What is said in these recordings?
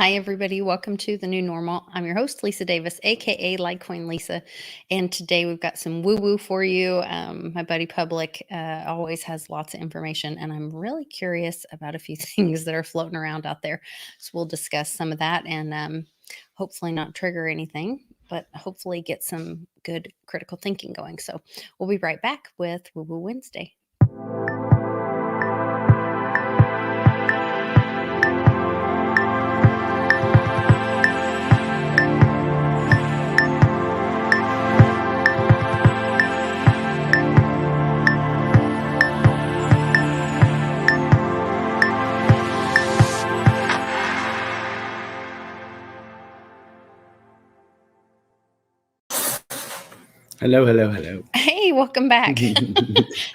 Hi, everybody. Welcome to The New Normal. I'm your host, Lisa Davis, aka Litecoin Lisa. And today we've got some woo-woo for you. My buddy Public always has lots of information, and I'm really curious about a few things that are floating around out there. So we'll discuss some of that and hopefully not trigger anything, but hopefully get some good critical thinking going. So we'll be right back with WuJu Wednesday. Hello. Hey, welcome back.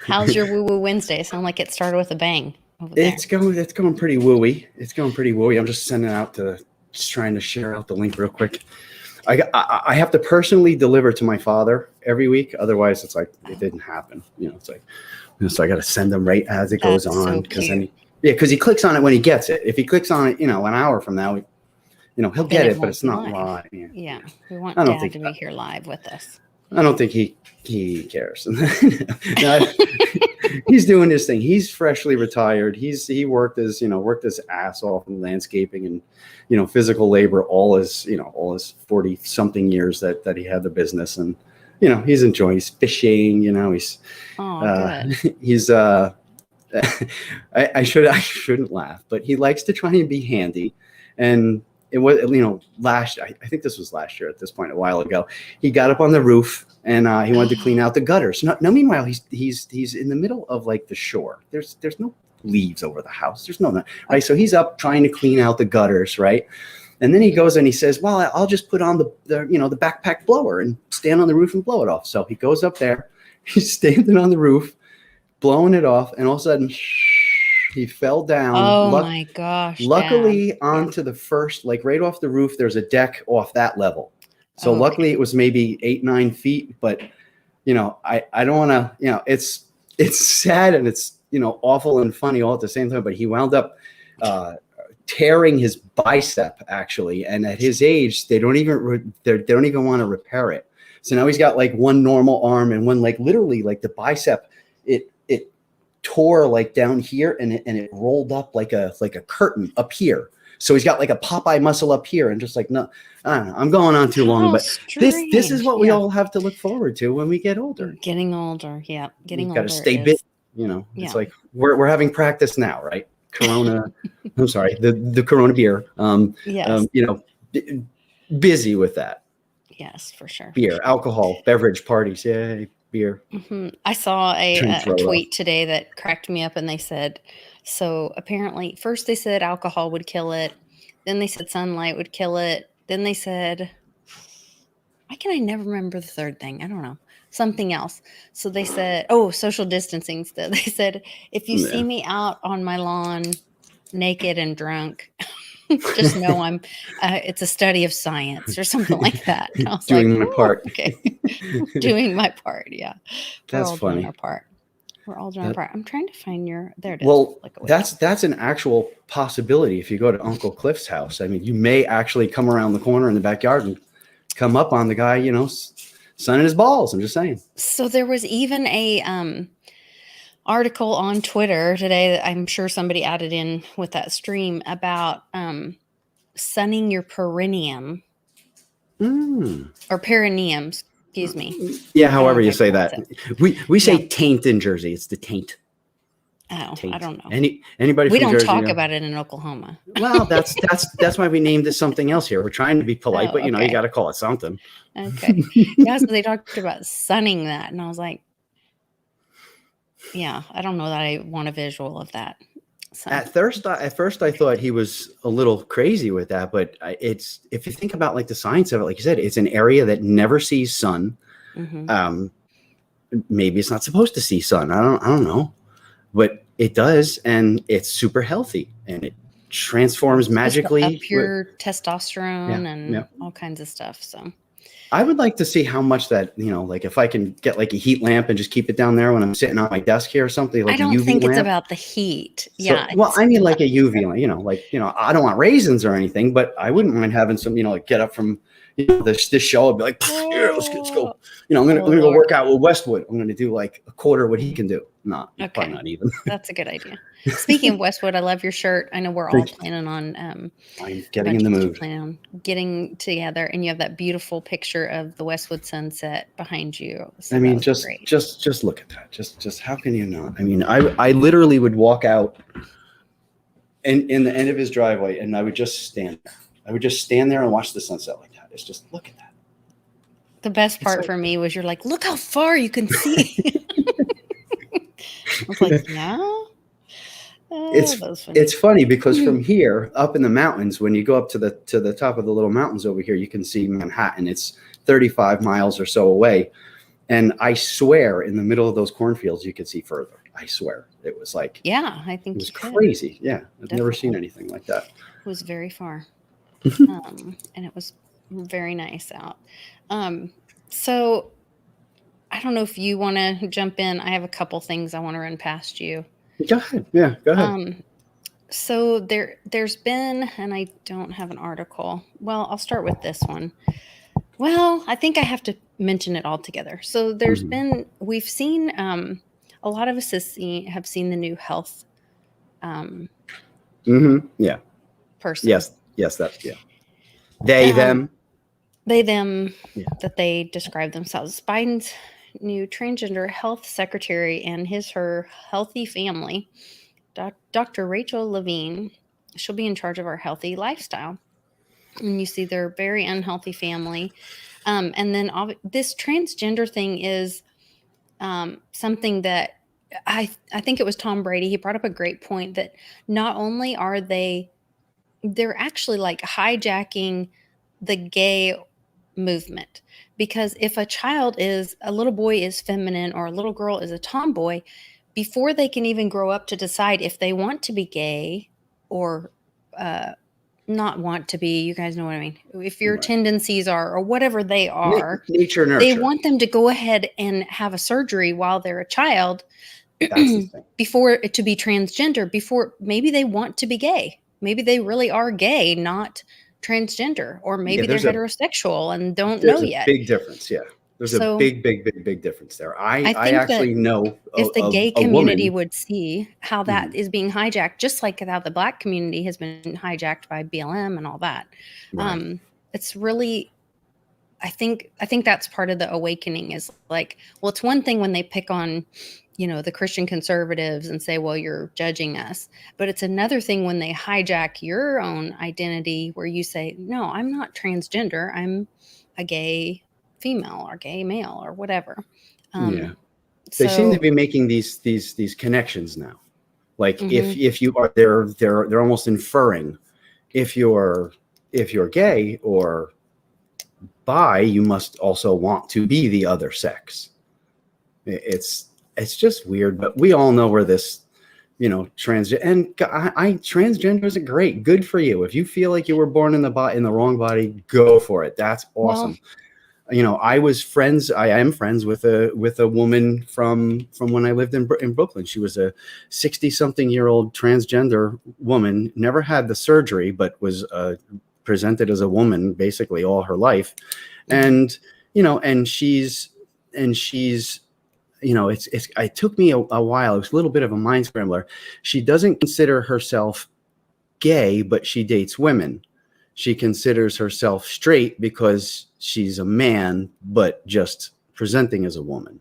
How's your WuJu Wednesday? Sound like it started with a bang over there. It's going pretty wooey. I'm just trying to share out the link real quick. I have to personally deliver to my father every week. Otherwise, it's like it didn't happen. So I got to send them right as it goes on. Because he clicks on it when he gets it. If he clicks on it, an hour from now, he'll get it, but it's not live. Yeah, we want Dad to be here live with us. I don't think he cares. He's doing his thing. He's freshly retired. He worked his ass off in landscaping and physical labor all his 40 something years that he had the business, and he's enjoying. He's fishing. He's I shouldn't laugh, but he likes to try and be handy. And it was, I think this was last year at this point, a while ago. He got up on the roof and he wanted to clean out the gutters. No, meanwhile, he's in the middle of like the shore. There's no leaves over the house. There's no, right? So he's up trying to clean out the gutters, right? And then he goes and he says, well, I'll just put on the backpack blower and stand on the roof and blow it off. So he goes up there, he's standing on the roof, blowing it off, and all of a sudden, he fell down. Oh my gosh. Luckily, onto the first, like right off the roof, there's a deck off that level. So luckily it was maybe 8-9 feet, but I don't want to, it's sad and it's, awful and funny all at the same time, but he wound up tearing his bicep actually. And at his age, they don't even want to repair it. So now he's got like one normal arm and one, like literally like the bicep, it tore like down here and it rolled up like a curtain up here. So he's got like a Popeye muscle up here, and just like, no, I don't know. I'm going on too long, but this is what we all have to look forward to when we get older. Getting older, yeah. Getting older. Got to stay busy, It's like we're having practice now, right? Corona. I'm sorry, the Corona beer. Yes. Busy with that. Yes, for sure. Beer, alcohol, beverage, parties, yay. Beer. Mm-hmm. I saw a tweet today that cracked me up, and they said, so apparently first they said alcohol would kill it, then they said sunlight would kill it, then they said, why can I never remember the third thing? I don't know, something else. So they said, social distancing. They said, if you see me out on my lawn naked and drunk, just know I'm it's a study of science or something like that. And I was doing my part. Okay. Doing my part. Yeah. That's funny. Doing our part. We're all doing our part. I'm trying to find there it is. Well, that's an actual possibility. If you go to Uncle Cliff's house, I mean, you may actually come around the corner in the backyard and come up on the guy, sunning his balls. I'm just saying. So there was even a article on Twitter today that I'm sure somebody added in with that stream about sunning your perineum or perineums, excuse me. Yeah, however you say that. We say taint in Jersey. It's the taint. Oh, taint. I don't know. Anybody we from don't Jersey, talk about it in Oklahoma. Well, that's why we named it something else here. We're trying to be polite, but you got to call it something. Okay. Yeah, so they talked about sunning that, and I was like, yeah, I don't know that I want a visual of that. So. At first, I thought he was a little crazy with that, but it's, if you think about like the science of it, like you said, it's an area that never sees sun. Mm-hmm. Maybe it's not supposed to see sun. I don't know, but it does, and it's super healthy, and it transforms magically. Pure testosterone and all kinds of stuff. So I would like to see how much that, like if I can get like a heat lamp and just keep it down there when I'm sitting on my desk here or something, like I a don't UV think lamp. it's about the heat. So, Yeah. well, I mean, like a UV lamp, I don't want raisins or anything, but I wouldn't mind having some, like get up from, this show and be like, here, let's go. I'm gonna go work out with Westwood. I'm gonna do like a quarter what he can do. Probably not even. That's a good idea. Speaking of Westwood, I love your shirt. I know we're all planning on. I'm getting in the mood. Planning on getting together, and you have that beautiful picture of the Westwood sunset behind you. So I mean, just look at that. Just how can you not? I mean, I literally would walk out in the end of his driveway, and I would just stand there. I would just stand there and watch the sunset like that. It's just, look at that. The best part for me was you're like, look how far you can see. I was like, yeah. It's funny because from here up in the mountains, when you go up to the top of the little mountains over here, you can see Manhattan. It's 35 miles or so away. And I swear in the middle of those cornfields, you could see further. I swear. It was like, yeah, I think it was crazy. Yeah. I've never seen anything like that. It was very far. And it was very nice out. So I don't know if you want to jump in. I have a couple things I want to run past you. Go ahead. Yeah, go ahead. So there's been, and I don't have an article. Well, I'll start with this one. Well, I think I have to mention it all together. So there's been, we've seen, a lot of us have seen the new health. Yeah. Person. Yes. Yeah. They, them. They, them, that they describe themselves. Biden's new transgender health secretary and her healthy family, Dr. Rachel Levine, she'll be in charge of our healthy lifestyle. And you see their very unhealthy family. And then this transgender thing is something that I think it was Tom Brady. He brought up a great point that not only are they're actually like hijacking the gay movement, because if a little boy is feminine or a little girl is a tomboy, before they can even grow up to decide if they want to be gay or not want to be, you guys know what I mean, if your tendencies are or whatever they are, nature nurture, they want them to go ahead and have a surgery while they're a child before to be transgender, before maybe they want to be gay. Maybe they really are gay, not transgender, or maybe they're heterosexual and don't know yet. There's a big difference. Yeah. There's a big difference there. I actually know if the gay community would see how that is being hijacked, just like how the Black community has been hijacked by BLM and all that. Right. It's really, I think that's part of the awakening is like, well, it's one thing when they pick on, the Christian conservatives and say, well, you're judging us. But it's another thing when they hijack your own identity where you say, no, I'm not transgender. I'm a gay female or gay male or whatever. They seem to be making these connections now. Like if you are, they're almost inferring if you're gay or bi, you must also want to be the other sex. It's just weird, but we all know where this, transgender, and transgender isn't great. Good for you. If you feel like you were born in the wrong body, go for it. That's awesome. Well, I am friends with a woman from when I lived in Brooklyn. She was a 60-something-year-old transgender woman, never had the surgery, but was presented as a woman basically all her life. And, she's it took me a while. It was a little bit of a mind scrambler. She doesn't consider herself gay, but she dates women. She considers herself straight because she's a man, but just presenting as a woman.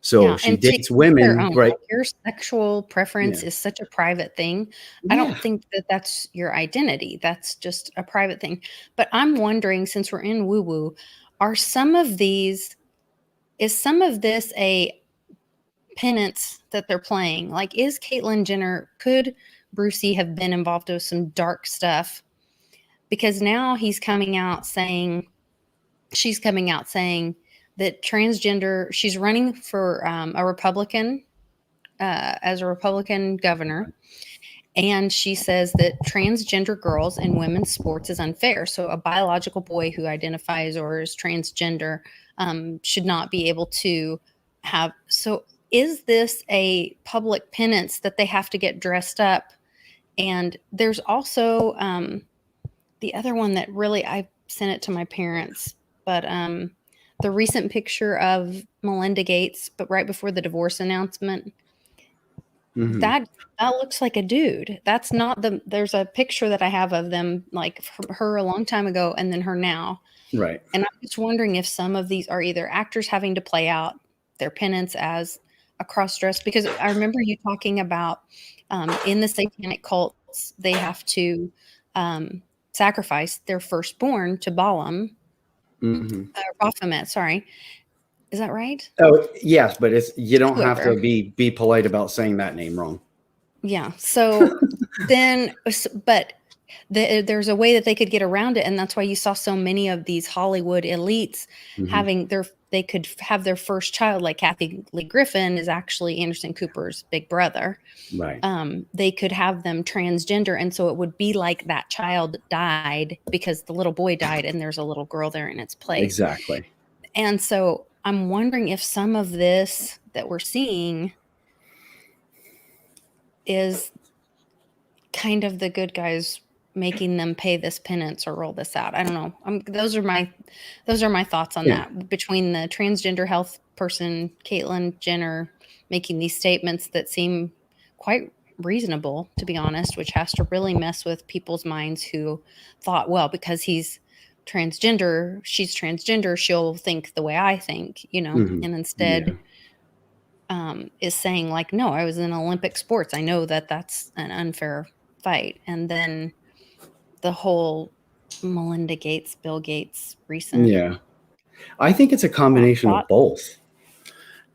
So she dates women, right? Your sexual preference is such a private thing. I don't think that that's your identity. That's just a private thing. But I'm wondering, since we're in woo-woo, is some of this a penance that they're playing? Like, is Caitlyn Jenner, could Brucey have been involved with some dark stuff? Because now she's coming out saying that transgender, she's running for a Republican, as a Republican governor. And she says that transgender girls in women's sports is unfair. So a biological boy who identifies or is transgender should not be able to have. So is this a public penance that they have to get dressed up? And there's also the other one that really, I sent it to my parents, but the recent picture of Melinda Gates, but right before the divorce announcement, that looks like a dude. That's not there's a picture that I have of them, like her a long time ago and then her now. Right. And I'm just wondering if some of these are either actors having to play out their penance as a cross-dress, because I remember you talking about in the satanic cults, they have to sacrifice their firstborn to Balaam, Baphomet, sorry. Is that right? Oh, yes, but you don't have to be polite about saying that name wrong. Yeah. So then, but there's a way that they could get around it, and that's why you saw so many of these Hollywood elites having they could have their first child, like Kathy Lee Griffin is actually Anderson Cooper's big brother. Right. They could have them transgender, and so it would be like that child died because the little boy died, and there's a little girl there in its place. Exactly. And so I'm wondering if some of this that we're seeing is kind of the good guys making them pay this penance or roll this out. I don't know. Those are my thoughts on that. Between the transgender health person, Caitlyn Jenner, making these statements that seem quite reasonable, to be honest, which has to really mess with people's minds who thought, well, because she's transgender, she'll think the way I think, and instead is saying like, no, I was in Olympic sports. I know that that's an unfair fight. And then the whole Melinda Gates, Bill Gates recent. Yeah. I think it's a combination of both.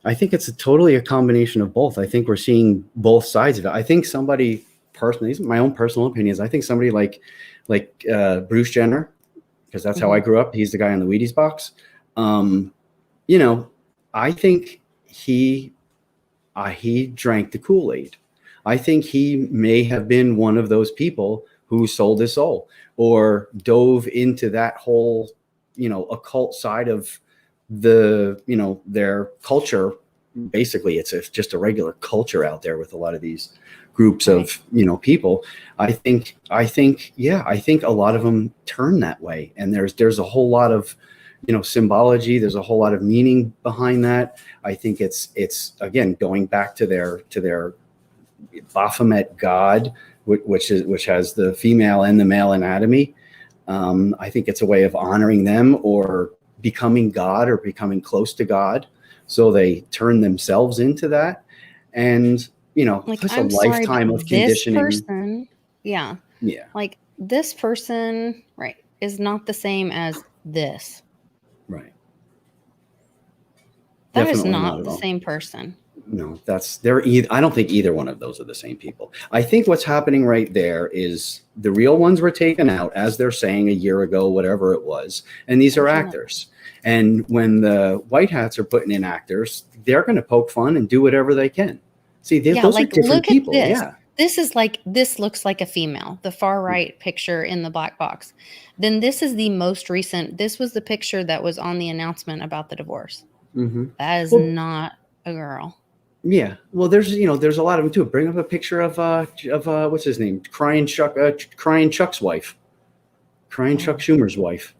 I think it's totally a combination of both. I think we're seeing both sides of it. I think somebody personally, my own personal opinion is I think somebody like Bruce Jenner, because that's how I grew up. He's the guy on the Wheaties box. I think he drank the Kool-Aid. I think he may have been one of those people who sold his soul or dove into that whole, occult side of their culture. Basically, it's just a regular culture out there with a lot of these groups of, people. I think a lot of them turn that way. And there's a whole lot of, symbology. There's a whole lot of meaning behind that. I think it's again, going back to their Baphomet god, which has the female and the male anatomy. I think it's a way of honoring them or becoming God or becoming close to God. So they turn themselves into that. And, just a lifetime of conditioning. Person, yeah. Like this person, right, is not the same as this. Right. That Definitely is not the same person. No, I don't think either one of those are the same people. I think what's happening right there is the real ones were taken out, as they're saying, a year ago, whatever it was. And these are actors. And when the white hats are putting in actors, they're going to poke fun and do whatever they can. See, those are different people. Yeah. This looks like a female, the far right picture in the black box. Then this is the most recent. This was the picture that was on the announcement about the divorce. That is not a girl. Yeah. Well, there's a lot of them too. Bring up a picture of what's his name? Crying Chuck's wife. Chuck Schumer's wife.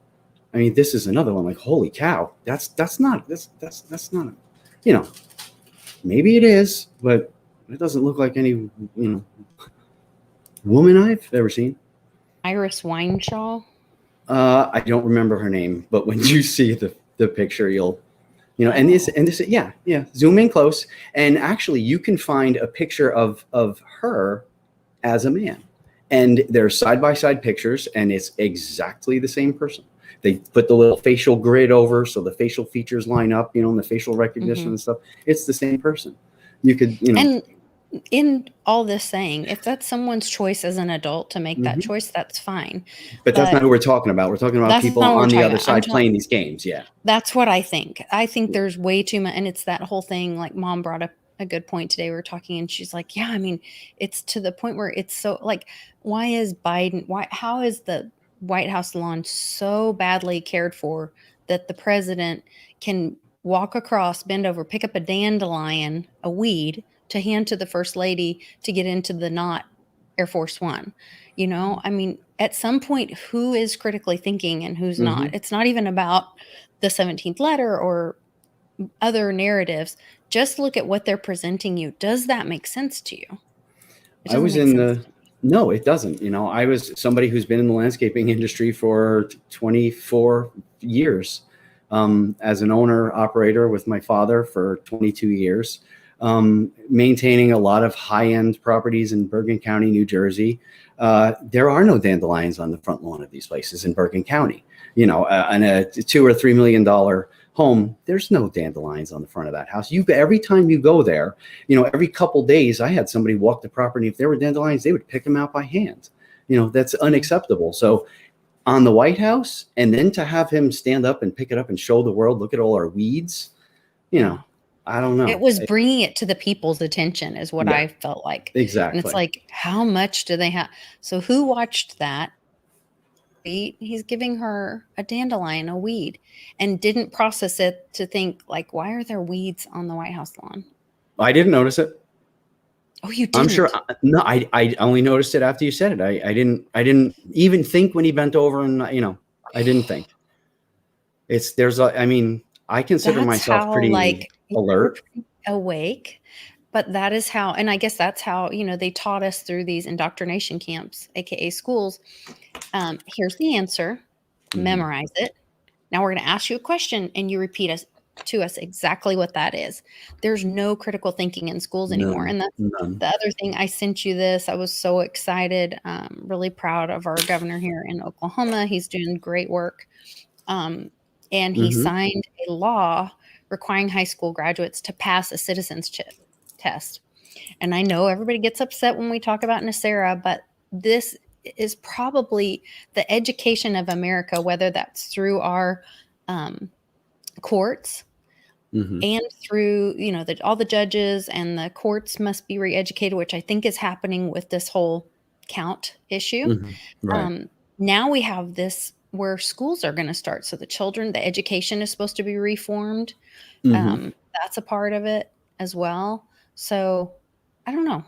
I mean, this is another one. Like, holy cow. That's not, maybe it is, but it doesn't look like any, woman I've ever seen. Iris Wineshaw. I don't remember her name, but when you see the picture, you'll, and this, yeah. Zoom in close. And actually you can find a picture of her as a man, and there's side-by-side pictures, and it's exactly the same person. They put the little facial grid over, so the facial features line up, and the facial recognition and stuff. It's the same person. You could, And in all this saying, if that's someone's choice as an adult to make that choice, that's fine. But that's not who we're talking about. We're talking about people on the other side playing these games. Yeah. That's what I think. I think there's way too much. And it's that whole thing, like Mom brought up a good point today. We were talking and she's like, yeah, I mean, it's to the point where it's so like, how is the White House lawn so badly cared for that the president can walk across, bend over, pick up a dandelion, a weed, to hand to the first lady to get into the not Air Force One? I mean, at some point, who is critically thinking and who's not? It's not even about the 17th letter or other narratives. Just look at what they're presenting you. Does that make sense to you? No, it doesn't. I was somebody who's been in the landscaping industry for 24 years, as an owner operator with my father for 22 years, maintaining a lot of high-end properties in Bergen County, New Jersey. There are no dandelions on the front lawn of these places in Bergen County. In a $2 or $3 million home, there's no dandelions on the front of that house. Every time you go there, every couple days, I had somebody walk the property. If there were dandelions, they would pick them out by hand. That's unacceptable. So on the White House, and then to have him stand up and pick it up and show the world, look at all our weeds, I don't know. It was bringing it to the people's attention is what I felt like. Exactly. And it's like, how much do they have? So who watched that? He's giving her a dandelion, a weed, and didn't process it to think like, why are there weeds on the White House lawn? I didn't notice it. Oh, you didn't? I'm sure. No, I only noticed it after you said it. I didn't even think when he bent over and, I didn't think. I consider myself pretty alert. Awake. But that is how, and I guess that's how, they taught us through these indoctrination camps, AKA schools. Here's the answer. Memorize it. Now we're going to ask you a question and you repeat to us exactly what that is. There's no critical thinking in schools anymore. And that's the other thing. I sent you this. I was so excited. Really proud of our governor here in Oklahoma. He's doing great work. And he signed a law requiring high school graduates to pass a citizenship test. And I know everybody gets upset when we talk about NESARA, but this is probably the education of America, whether that's through our courts and through, all the judges and the courts must be re-educated, which I think is happening with this whole count issue. Right. Now we have this where schools are going to start. So the education is supposed to be reformed. That's a part of it as well. So I don't know.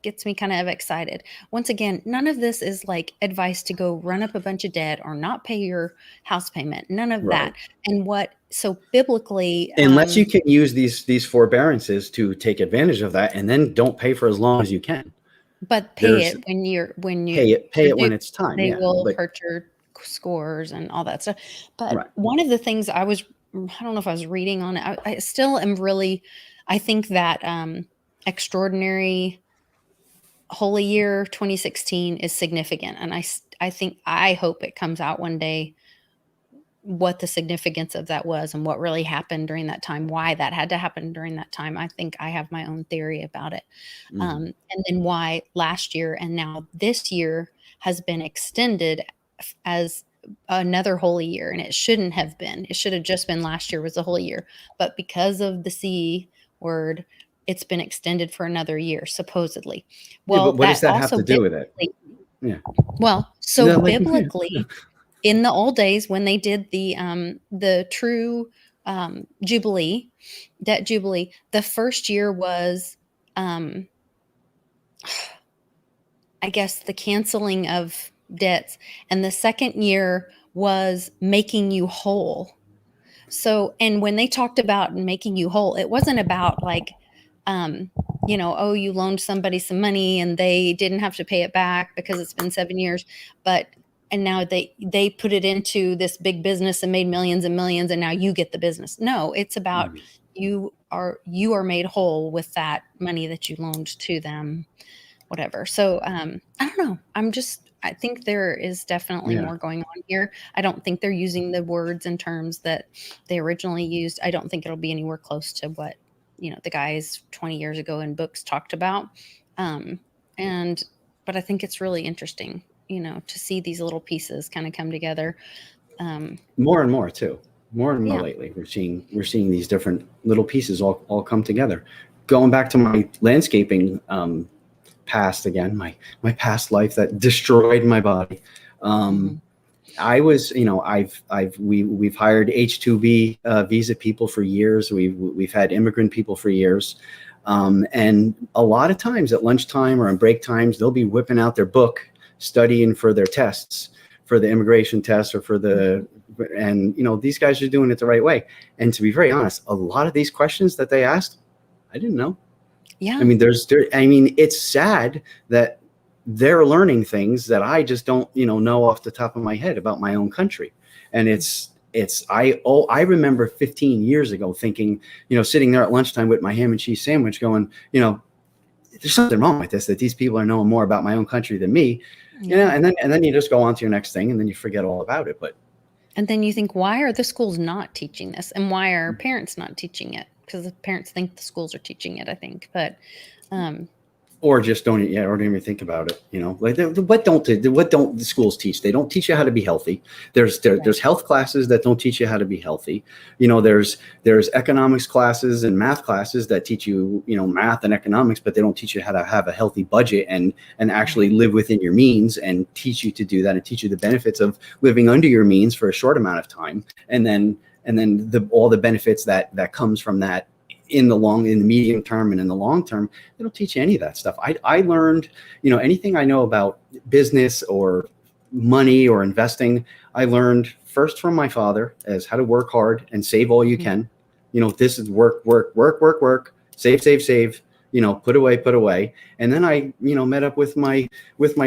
Gets me kind of excited. Once again, none of this is like advice to go run up a bunch of debt or not pay your house payment. None of that. And so biblically, unless you can use these forbearances to take advantage of that, and then don't pay for as long as you can. But pay it when it's time. They will hurt your scores and all that stuff. But one of the things I don't know if I was reading on it. I still am really, I think that extraordinary Holy Year 2016 is significant. And I hope it comes out one day what the significance of that was and what really happened during that time, why that had to happen during that time. I think I have my own theory about it. And then why last year and now this year has been extended as another holy year, and it shouldn't have been. It should have just been last year was the holy year, but because of the C word, it's been extended for another year, supposally. Well, but what does that have to do with it? Yeah. Well, so biblically, in the old days when they did the true Jubilee, debt Jubilee, the first year was, I guess, the canceling of debts, and the second year was making you whole. So, and when they talked about making you whole, it wasn't about like, you loaned somebody some money and they didn't have to pay it back because it's been 7 years, and now they put it into this big business and made millions and millions, and now you get the business. No, it's about you are made whole with that money that you loaned to them, whatever. So, I don't know. I think there is definitely more going on here. I don't think they're using the words and terms that they originally used. I don't think it'll be anywhere close to what, the guys 20 years ago in books talked about. But I think it's really interesting, to see these little pieces kind of come together. More and more too. More and more lately, we're seeing these different little pieces all come together. going back to my landscaping past again, my past life that destroyed my body. I was, we've hired H-2B visa people for years. We've had immigrant people for years. And a lot of times at lunchtime or on break times, they'll be whipping out their book, studying for their tests, for the immigration tests or for these guys are doing it the right way. And to be very honest, a lot of these questions that they asked, I didn't know. Yeah. I mean, it's sad that they're learning things that I just don't, know off the top of my head about my own country. And I remember 15 years ago thinking, sitting there at lunchtime with my ham and cheese sandwich going, there's something wrong with this, that these people are knowing more about my own country than me. Yeah. And then you just go on to your next thing and then you forget all about it. And then you think, why are the schools not teaching this? And why are parents not teaching it? Because the parents think the schools are teaching it, I think. But or just don't even think about it. Like what don't the schools teach? They don't teach you how to be healthy. There's health classes that don't teach you how to be healthy. There's economics classes and math classes that teach you, math and economics, but they don't teach you how to have a healthy budget and actually live within your means and teach you to do that and teach you the benefits of living under your means for a short amount of time. And then all the benefits that comes from that in the medium term and in the long term. They don't teach you any of that stuff. I learned, anything I know about business or money or investing, I learned first from my father as how to work hard and save all you can. This is work, save, put away. And then I, met up with my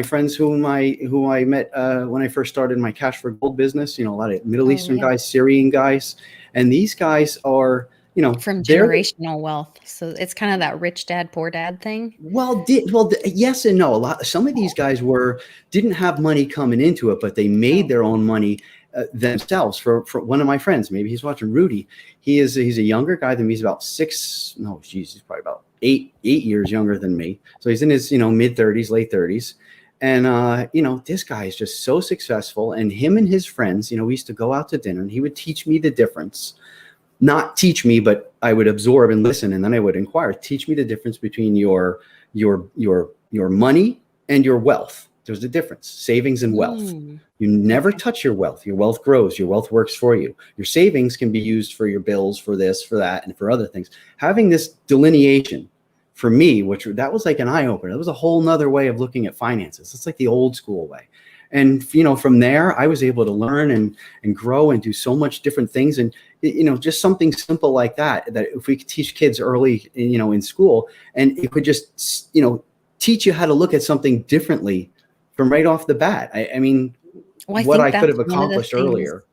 friends who I met when I first started my Cash for Gold business, a lot of Middle Eastern guys, Syrian guys. And these guys are, from generational wealth. So it's kind of that rich dad, poor dad thing. Yes and no. Some of these guys didn't have money coming into it, but they made their own money themselves. For one of my friends, maybe he's watching, Rudy. He's a younger guy than me. He's about he's probably about eight years younger than me. So he's in his, mid 30s, late 30s. And, this guy is just so successful. And him and his friends, we used to go out to dinner and he would teach me the difference. Not teach me, but I would absorb and listen, and then I would inquire. Teach me the difference between your money and your wealth. There's a difference: savings and wealth. You never touch your wealth. Your wealth grows. Your wealth works for you. Your savings can be used for your bills, for this, for that, and for other things. Having this delineation for me, that was like an eye opener. That was a whole nother way of looking at finances. It's like the old school way. And, from there, I was able to learn and grow and do so much different things. And, just something simple like that if we could teach kids early, in school, and it could just, teach you how to look at something differently from right off the bat. I mean, what I could have accomplished earlier.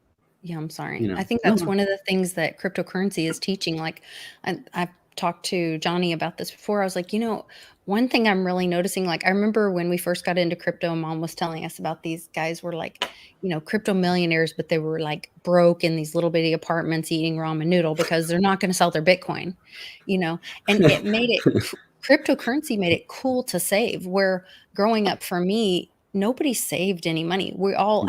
Yeah, I'm sorry. I think that's one of the things that cryptocurrency is teaching. Like I've talked to Johnny about this before. I was like, one thing I'm really noticing, like I remember when we first got into crypto, Mom was telling us about these guys were like, crypto millionaires, but they were like broke in these little bitty apartments eating ramen noodle because they're not going to sell their Bitcoin, and it made it, cryptocurrency made it cool to save, where growing up for me, nobody saved any money. We all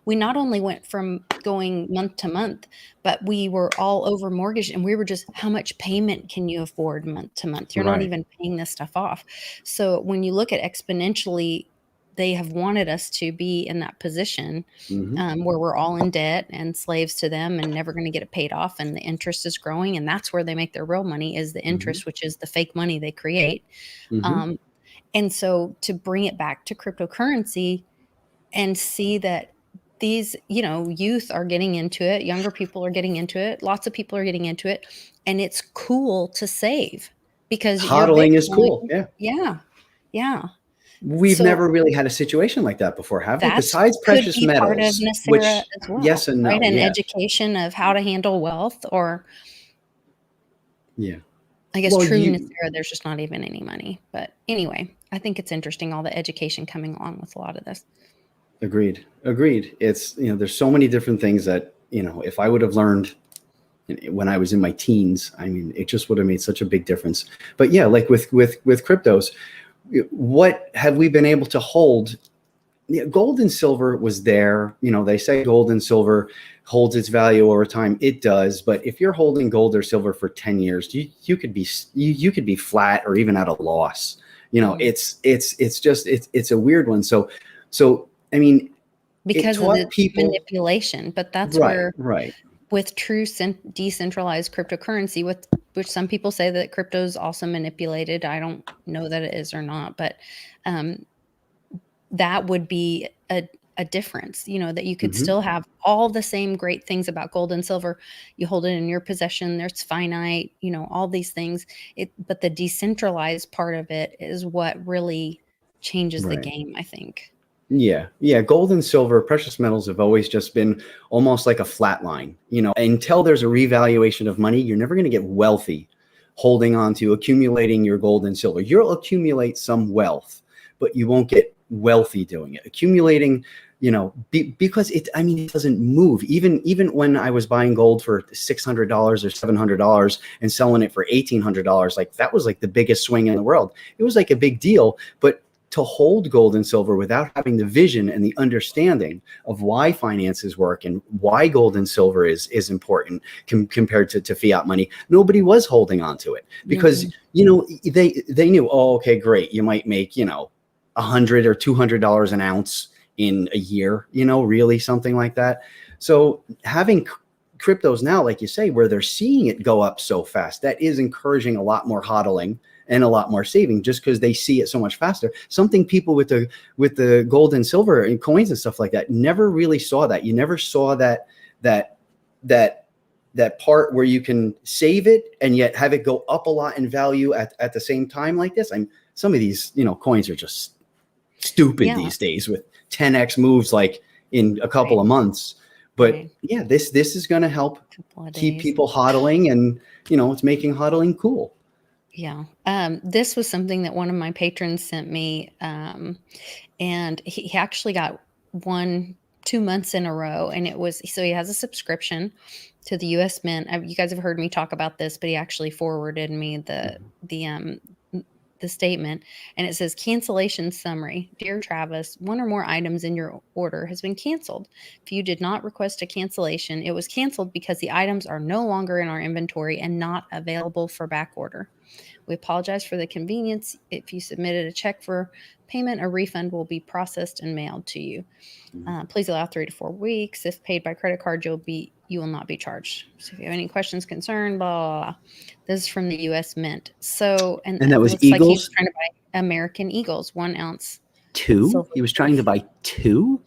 we not only went from going month to month, but we were all over mortgage, and we were just, how much payment can you afford month to month? You're not even paying this stuff off. So when you look at exponentially, they have wanted us to be in that position where we're all in debt and slaves to them and never going to get it paid off. And the interest is growing. And that's where they make their real money, is the interest, which is the fake money they create. And so to bring it back to cryptocurrency and see that these, youth are getting into it, younger people are getting into it, lots of people are getting into it, and it's cool to save because hodling is cool. Yeah. We've never really had a situation like that before, have we? Besides precious metals, part of Nasera as well, yes and no, right? An education of how to handle wealth, or I guess true Nasera, there's just not even any money. But anyway, I think it's interesting, all the education coming along with a lot of this. Agreed. It's, there's so many different things that, if I would have learned when I was in my teens, I mean, it just would have made such a big difference. But yeah, like with cryptos, what have we been able to hold gold and silver was there. They say gold and silver holds its value over time. It does. But if you're holding gold or silver for 10 years, you could be flat or even at a loss. It's a weird one. So, I mean, because of the manipulation, but that's where with true decentralized cryptocurrency, which some people say that crypto is also manipulated. I don't know that it is or not, but that would be a difference, that you could still have all the same great things about gold and silver. You hold it in your possession. There's finite, all these things. But the decentralized part of it is what really changes the game, I think. Yeah. Gold and silver, precious metals have always just been almost like a flat line. Until there's a revaluation of money, you're never going to get wealthy holding on to accumulating your gold and silver. You'll accumulate some wealth, but you won't get wealthy doing it. Accumulating, because it doesn't move. Even when I was buying gold for $600 or $700 and selling it for $1,800, like that was like the biggest swing in the world. It was like a big deal, but to hold gold and silver without having the vision and the understanding of why finances work and why gold and silver is important compared to fiat money, nobody was holding on to it because, they knew, oh, okay, great. You might make, $100 or $200 an ounce in a year, really something like that. So having cryptos now, like you say, where they're seeing it go up so fast, that is encouraging a lot more hodling and a lot more saving just because they see it so much faster. Something people with the gold and silver and coins and stuff like that never really saw that. You never saw that part where you can save it and yet have it go up a lot in value at the same time like this. Some of these, coins are just stupid these days with 10x moves like in a couple of months. But this is going to help keep people hodling, and it's making hodling cool. Yeah. This was something that one of my patrons sent me. And he actually got 2 months in a row. And so he has a subscription to the US Mint. You guys have heard me talk about this, but he actually forwarded me the statement, and it says cancellation summary. Dear Travis, one or more items in your order has been canceled. If you did not request a cancellation, it was canceled because the items are no longer in our inventory and not available for back order. We apologize for the convenience. If you submitted a check for payment, a refund will be processed and mailed to you. Please allow 3 to 4 weeks. If paid by credit card, you will not be charged. So if you have any questions, concern, blah, blah, blah. This is from the U.S. Mint. So, and that was Eagles? Like he was trying to buy American Eagles, 1 ounce. 2? He was trying to buy 2?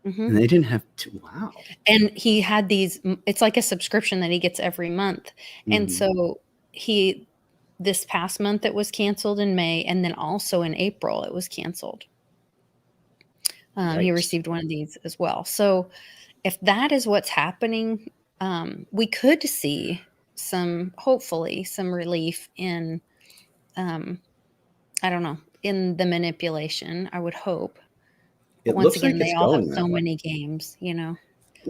And they didn't have 2. Wow. And he had these, it's like a subscription that he gets every month. And so this past month it was canceled in May, and then also in April it was canceled. He received one of these as well. If that is what's happening, we could see hopefully some relief in, I don't know, in the manipulation, I would hope. Once again, they all have so many games,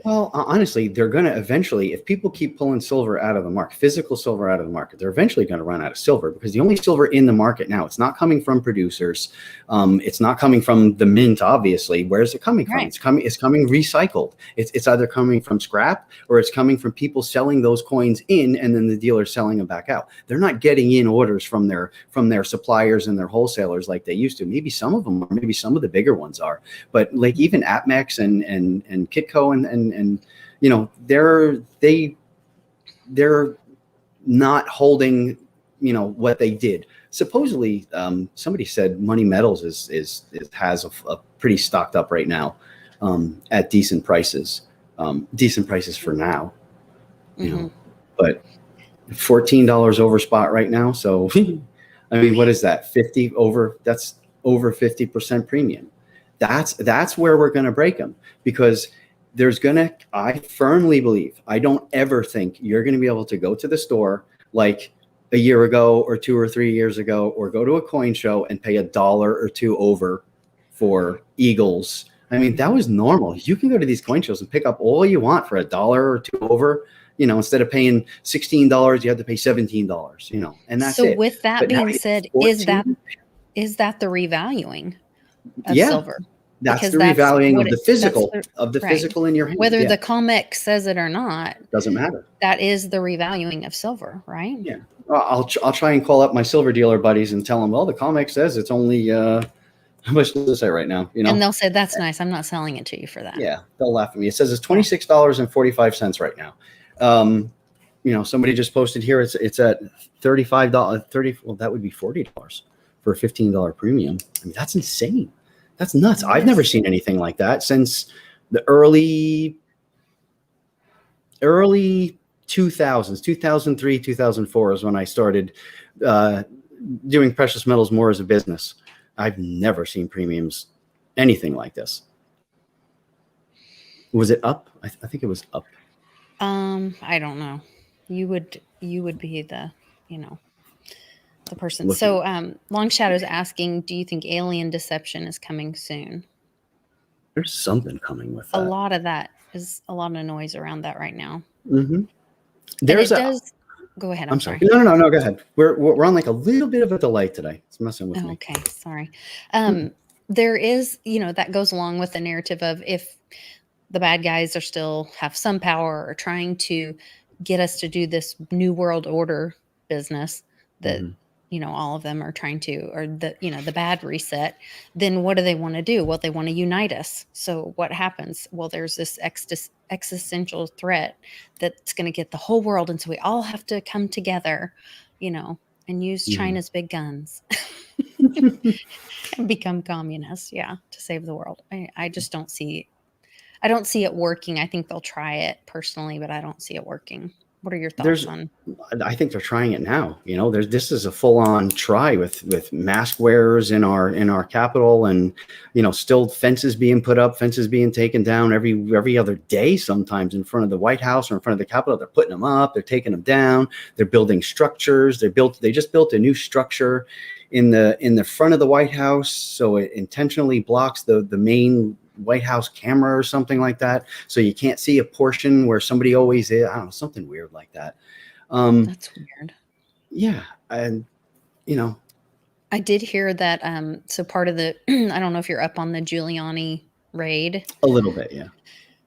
Well, honestly, they're going to eventually, if people keep pulling silver out of the market, physical silver out of the market, they're eventually going to run out of silver, because the only silver in the market now, it's not coming from producers. It's not coming from the mint, obviously. Where's it coming from? It's coming recycled. It's either coming from scrap, or it's coming from people selling those coins in, and then the dealers selling them back out. They're not getting in orders from their suppliers and their wholesalers like they used to. Maybe some of them are, maybe some of the bigger ones are, but like even APMEX and Kitco and they're not holding what they did. Supposedly somebody said Money Metals has a pretty stocked up right now at decent prices for now, but $14 over spot right now. So I mean, what is that? That's over 50% premium. That's where we're going to break them, because I firmly believe, I don't ever think you're going to be able to go to the store like a year ago or 2 or 3 years ago, or go to a coin show and pay $1 or $2 over for Eagles. I mean, that was normal. You can go to these coin shows and pick up all you want for $1 or $2 over. Instead of paying $16, you have to pay $17, and that's it. So with that being said, is that the revaluing of silver? That's because the that's revaluing what of the it, physical, right. physical in your hand. Whether Yeah. the comic says it or not, Doesn't matter. that is the revaluing of silver, right? Yeah. Well, I'll try and call up my silver dealer buddies and tell them, well, the comic says it's only, how much does it say right now? You know? And they'll say, that's nice. I'm not selling it to you for that. Yeah. They'll laugh at me. It says it's $26.45 right now. You know, somebody just posted here. It's at $35, well, that would be $40 for a $15 premium. I mean, that's insane. That's nuts. I've never seen anything like that since the early 2000s, 2003, 2004 is when I started doing precious metals more as a business. I've never seen premiums, anything like this. Was it up? I think it was up. I don't know. You would be the, the person. So Long Shadow's asking, do you think alien deception is coming soon? There's something coming with that. A lot of that is a lot of noise around that right now. Mm-hmm. Go ahead. I'm sorry. No, go ahead. We're on like a little bit of a delay today. It's messing with me. Okay, sorry. There is, that goes along with the narrative of if the bad guys are still have some power or trying to get us to do this new world order business that, all of them are trying to, or the bad reset, then what do they want to do? Well, they want to unite us. So what happens? Well, there's this existential threat that's going to get the whole world. And so we all have to come together, and use China's big guns and become communists. Yeah. To save the world. I just don't see it working. I think they'll try it personally, but I don't see it working. What are your thoughts on? I think they're trying it now. This is a full-on try with mask wearers in our capital, and still fences being put up, fences being taken down every other day. Sometimes in front of the White House or in front of the Capitol, they're putting them up, they're taking them down, they're building structures. They just built a new structure in the front of the White House, so it intentionally blocks the main White House camera or something like that, so you can't see a portion where somebody always is. I don't know, something weird like that. That's weird. Yeah, and I did hear that. So part of the, I don't know if you're up on the Giuliani raid. A little bit, yeah.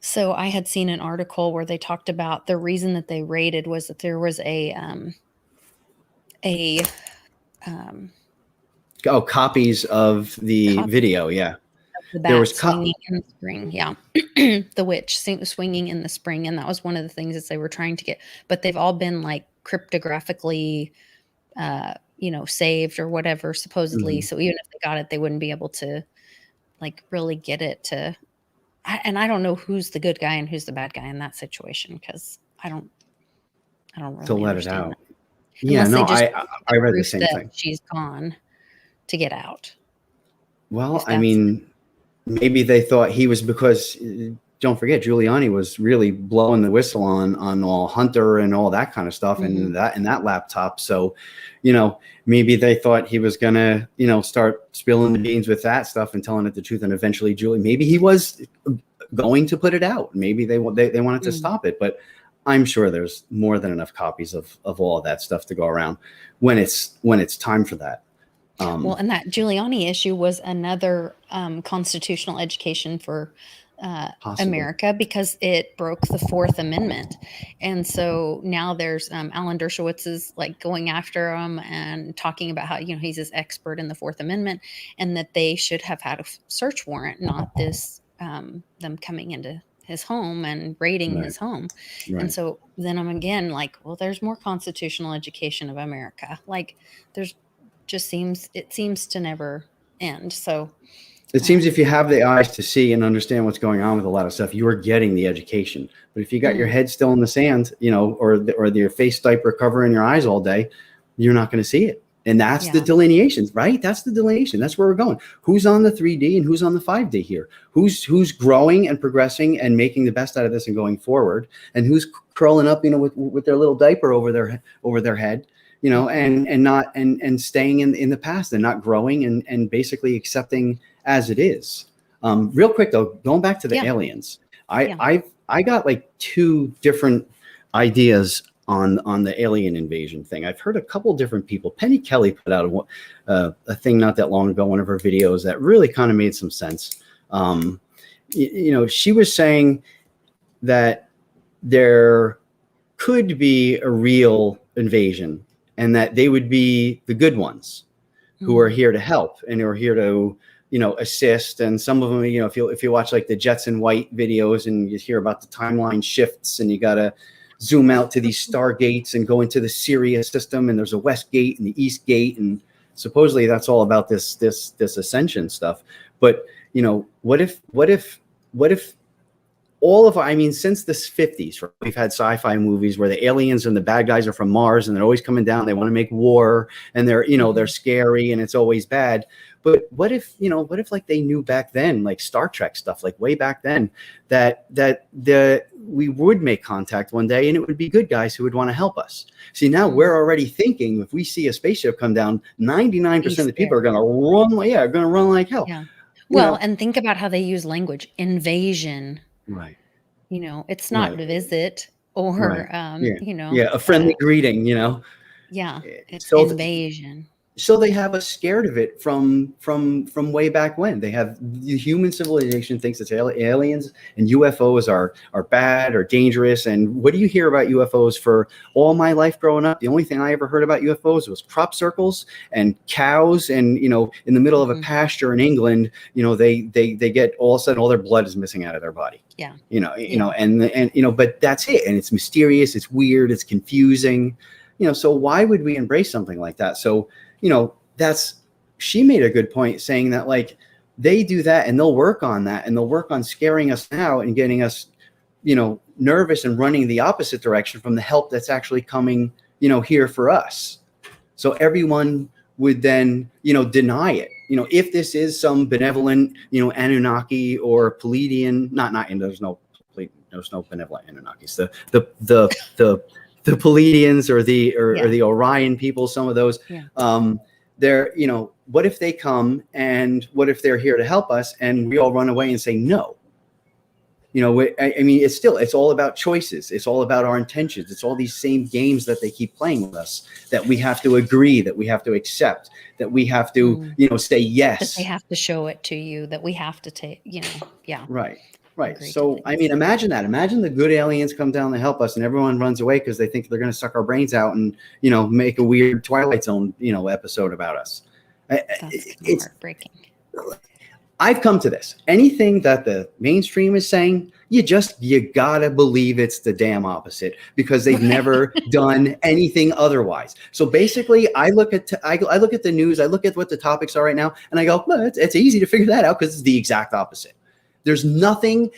So I had seen an article where they talked about the reason that they raided was that there was copies of the video, yeah. The bat swinging in the spring, yeah. The witch swinging in the spring, and that was one of the things that they were trying to get. But they've all been like cryptographically, saved or whatever, supposedly. So even if they got it, they wouldn't be able to, like, really get it to. And I don't know who's the good guy and who's the bad guy in that situation, because I don't really to let it out. That. Yeah, no, I read the same thing. She's gone to get out. Well, I mean, maybe they thought he was, because don't forget, Giuliani was really blowing the whistle on all Hunter and all that kind of stuff, and that laptop. So, maybe they thought he was gonna, start spilling the beans with that stuff and telling it the truth, and eventually maybe he was going to put it out. Maybe they wanted to stop it, but I'm sure there's more than enough copies of all of that stuff to go around when it's time for that. Well, and that Giuliani issue was another constitutional education for America, because it broke the Fourth Amendment. And so now there's Alan Dershowitz is like going after him and talking about how, he's this expert in the Fourth Amendment, and that they should have had a search warrant, not this them coming into his home and raiding his home. Right. And so then I'm again like, well, there's more constitutional education of America. Like it seems to never end. So it seems if you have the eyes to see and understand what's going on with a lot of stuff, you are getting the education. But if you got your head still in the sand, or your face diaper covering your eyes all day, you're not going to see it. And that's the delineations, right? That's the delineation. That's where we're going. Who's on the 3D and who's on the 5D here? Who's growing and progressing and making the best out of this and going forward? And who's curling up, with their little diaper over their head, and staying in the past and not growing and basically accepting as it is. Real quick though, going back to the aliens, I got like two different ideas on the alien invasion thing. I've heard a couple different people. Penny Kelly put out a thing not that long ago, one of her videos that really kind of made some sense. She was saying that there could be a real invasion and that they would be the good ones who are here to help and who are here to, assist. And some of them, if you watch like the Jetson White videos and you hear about the timeline shifts and you got to zoom out to these stargates and go into the Sirius system, and there's a West Gate and the East Gate, and supposedly that's all about this ascension stuff. But what if since the 50s, right, we've had sci-fi movies where the aliens and the bad guys are from Mars and they're always coming down. They want to make war and they're scary and it's always bad. But what if like they knew back then, like Star Trek stuff, like way back then, that we would make contact one day and it would be good guys who would want to help us. See, now we're already thinking if we see a spaceship come down, 99% of the people are going to run. Yeah, are going to run like hell. Yeah. Well, and think about how they use language. Invasion. Right. It's not visit or, a friendly greeting, Yeah. It's invasion. So they have us scared of it from way back when. They have the human civilization thinks it's aliens and UFOs are bad or dangerous. And what do you hear about UFOs for all my life growing up? The only thing I ever heard about UFOs was crop circles and cows. And, in the middle of a pasture in England, they get all of a sudden all their blood is missing out of their body. Yeah. But that's it. And it's mysterious. It's weird. It's confusing. So why would we embrace something like that? So, she made a good point saying that like they do that and they'll work on that and they'll work on scaring us now and getting us, nervous and running the opposite direction from the help that's actually coming, here for us. So everyone would then, deny it. If this is some benevolent, Anunnaki or Pleiadian, there's no benevolent Anunnakis. The Pleiadians or the Orion people, some of those, they're, what if they come and what if they're here to help us and we all run away and say no? It's all about choices. It's all about our intentions. It's all these same games that they keep playing with us, that we have to agree, that we have to accept, that we have to, say yes. That they have to show it to you, that we have to take, yeah. Right. So, imagine that. Imagine the good aliens come down to help us and everyone runs away because they think they're going to suck our brains out and, make a weird Twilight Zone, episode about us. It's heartbreaking. I've come to this. Anything that the mainstream is saying, you gotta believe it's the damn opposite because they've never done anything otherwise. So basically, I look at the news, I look at what the topics are right now, and I go, well, it's easy to figure that out because it's the exact opposite. There's nothing.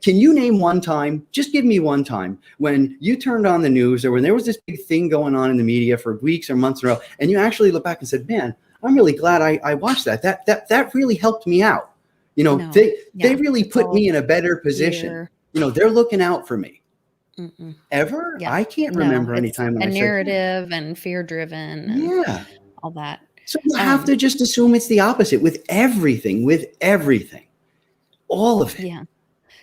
Can you name one time? Just give me one time when you turned on the news or when there was this big thing going on in the media for weeks or months in a row, and you actually look back and said, "Man, I'm really glad I watched that. That really helped me out." They really put me in a better position. They're looking out for me. Ever? Yeah. I can't remember any time when a narrative and fear driven. All that. So you have to just assume it's the opposite with everything. All of it. Yeah.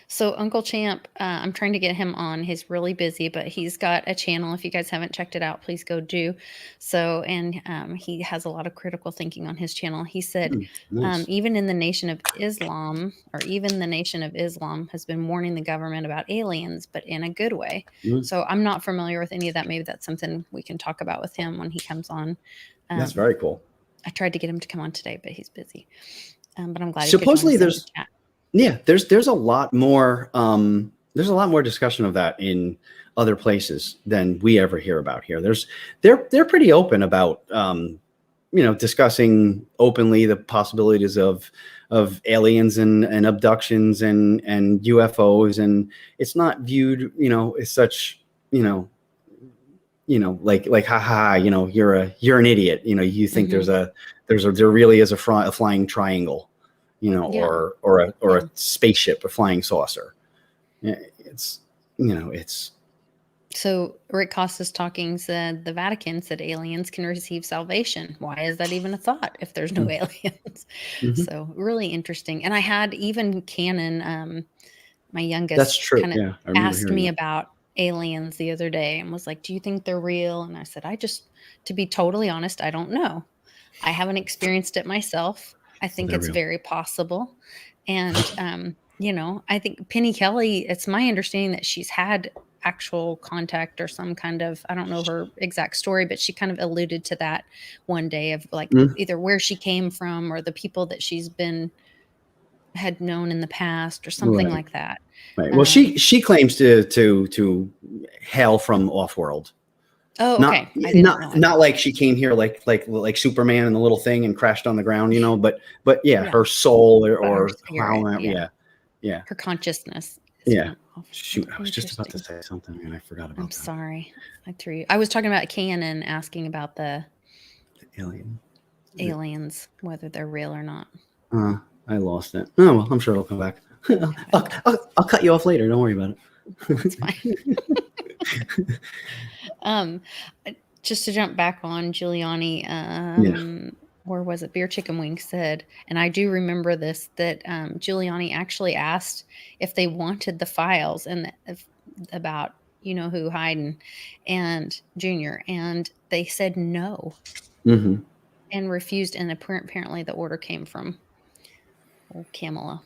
So Uncle Champ, I'm trying to get him on. He's really busy, but he's got a channel. If you guys haven't checked it out, please go do so. And he has a lot of critical thinking on his channel. He said, nice. Even the Nation of Islam has been warning the government about aliens, but in a good way. So I'm not familiar with any of that. Maybe that's something we can talk about with him when he comes on. That's very cool. I tried to get him to come on today, but he's busy. But I'm glad. Supposedly there's a lot more discussion of that in other places than we ever hear about here. They're pretty open about discussing openly the possibilities of aliens and abductions and UFOs, and it's not viewed as such like haha, you're an idiot, you think there really is a flying triangle. Or a spaceship, a flying saucer. It's. So Rick Costa's talking said the Vatican said aliens can receive salvation. Why is that even a thought if there's no aliens? So really interesting. And I had even Cannon, my youngest, asked me about aliens the other day and was like, "Do you think they're real?" And I said, to be totally honest, I don't know. I haven't experienced it myself. I think it's very possible. And, I think Penny Kelly, it's my understanding that she's had actual contact or some kind of, I don't know her exact story, but she kind of alluded to that one day of like either where she came from or the people that had known in the past or something like that. Right. Well, she claims to hail from off-world. Oh, okay. I didn't realize. Not like she came here like Superman and the little thing and crashed on the ground, but yeah, her soul or spirit, yeah. Her consciousness. Yeah. Shoot, I was just about to say something and I forgot about that. I'm sorry. I was talking about Cannon asking about the aliens, whether they're real or not. I lost it. Oh, well, I'm sure it'll come back. I'll cut you off later. Don't worry about it. That's fine. Just to jump back on Giuliani, where was it? Beer Chicken Wing said, and I do remember this, that Giuliani actually asked if they wanted the files and about who Hayden and Junior, and they said no, and refused. And apparently the order came from Kamala.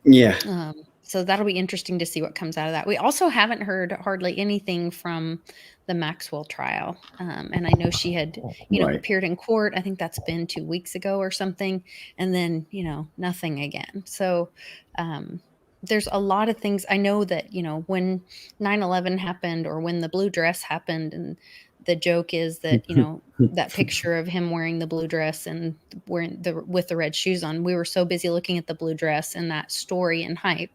Yeah. So that'll be interesting to see what comes out of that. We also haven't heard hardly anything from the Maxwell trial. And I know she had, appeared in court. I think that's been 2 weeks ago or something. And then, nothing again. So there's a lot of things. I know that, when 9/11 happened or when the blue dress happened, and the joke is that, that picture of him wearing the blue dress and with the red shoes on, we were so busy looking at the blue dress and that story and hype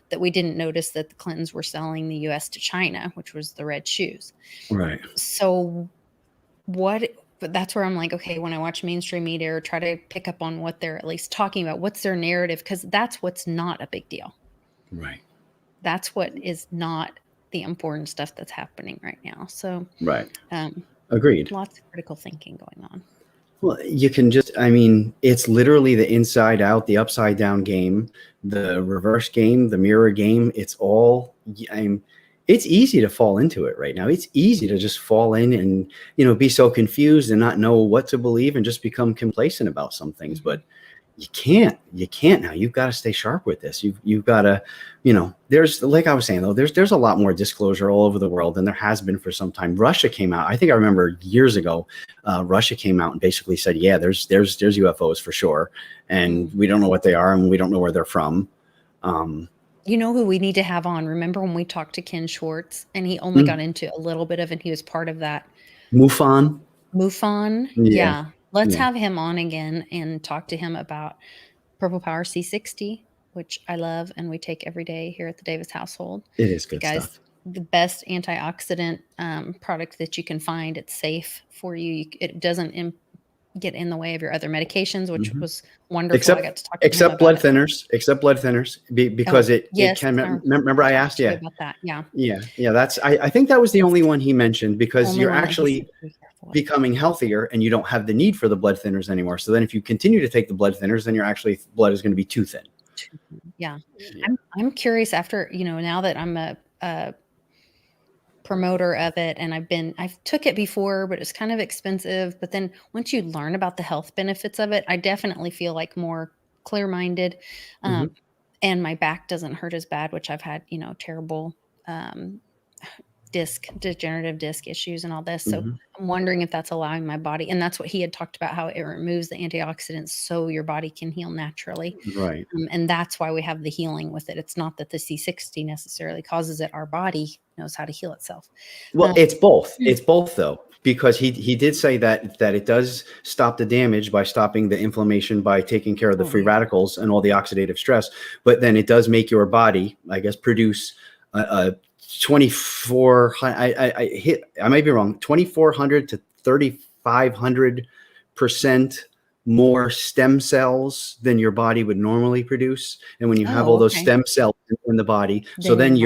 that we didn't notice that the Clintons were selling the U.S. to China, which was the red shoes. Right. So but that's where I'm like, okay, when I watch mainstream media or try to pick up on what they're at least talking about, what's their narrative? Because that's what's not a big deal. Right. That's what is not the important stuff that's happening right now. So, right. Agreed. Lots of critical thinking going on. Well, you can it's literally the inside out, the upside down game, the reverse game, the mirror game. It's all, it's easy to fall into it right now. It's easy to just fall in and, be so confused and not know what to believe and just become complacent about some things. But you can't now. You've got to stay sharp with this. You've got to, there's, like I was saying though, there's a lot more disclosure all over the world than there has been for some time. Russia came out. I think I remember years ago, Russia came out and basically said, yeah, there's UFOs for sure. And we don't know what they are and we don't know where they're from. You know who we need to have on? Remember when we talked to Ken Schwartz and he only got into a little bit of, and he was part of that. MUFON. Yeah. Let's have him on again and talk to him about Purple Power C60, which I love and we take every day here at the Davis household. It is good stuff. The best antioxidant product that you can find. It's safe for you. It doesn't get in the way of your other medications, which was wonderful. Except, I got to talk to except blood thinners, because it can. Remember, I asked you about that. Yeah. That's. I think that was the only one he mentioned, because you're actually becoming healthier and you don't have the need for the blood thinners anymore. So then, if you continue to take the blood thinners, then your blood is going to be too thin. Yeah. I'm curious after now that I'm a promoter of it, and I've took it before, but it's kind of expensive. But then once you learn about the health benefits of it, I definitely feel like more clear-minded, and my back doesn't hurt as bad, which I've had, terrible degenerative disc issues and all this. So I'm wondering if that's allowing my body, and that's what he had talked about, how it removes the antioxidants so your body can heal naturally. Right. And that's why we have the healing with it. It's not that the C60 necessarily causes it. Our body knows how to heal itself. Well, it's both. It's both though, because he did say that it does stop the damage by stopping the inflammation, by taking care of the free radicals and all the oxidative stress. But then it does make your body, I guess, produce a I might be wrong, 2,400 to 3,500% more stem cells than your body would normally produce. And when you have all those stem cells in the body, so then